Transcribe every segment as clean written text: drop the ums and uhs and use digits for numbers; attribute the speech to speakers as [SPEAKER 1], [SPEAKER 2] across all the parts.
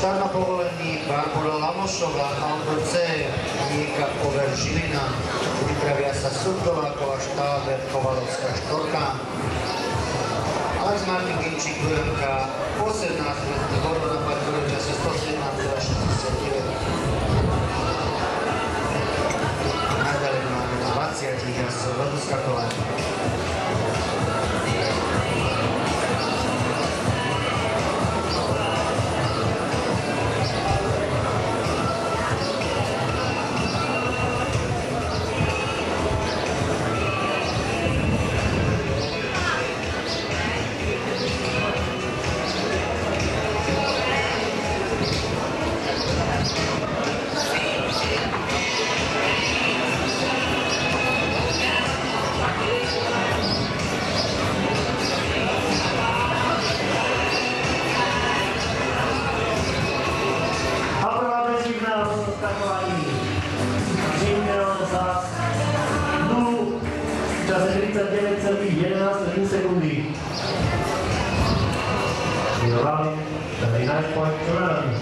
[SPEAKER 1] Štart na povolení Barbara Lamošová, Aldo C, Nika Over Žilina, pripravia sa Surdováková, Štáber, Kovalovská, Štorka. Alex Martin Ginčík, Duranka, 18, Bordo na parkoru čase 117,69. Naďalej máme 20 jazdcov do doskakovania.
[SPEAKER 2] Čase 39,11 sekundy. You're running 39.11.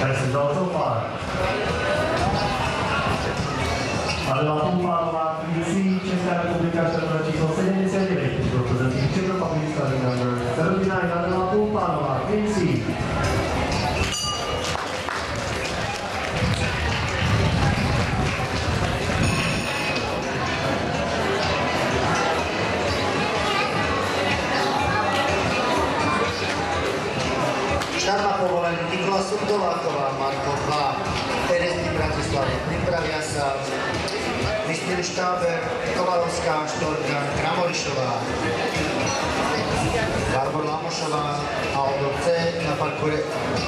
[SPEAKER 2] This is also far. Adela Pumpálová, QC, Česká republika, štartové číslo 79, representing Czech Republic, starting number 79, Adela Pumpálová, QC.
[SPEAKER 1] Štart na povolení Nikola Surdováková, Marko 2, RST Bratislava, pripravia sa Mistýr Štáber, Kovalovská, Štorka, Kramorišová, Barbara Lamošová, Aldo C na parkure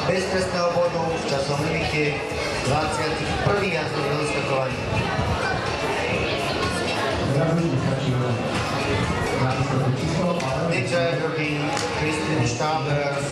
[SPEAKER 1] bez trestného bodu v časom limite 21. jazdec do doskakovania. Nick Jagger, Kristín Štáber,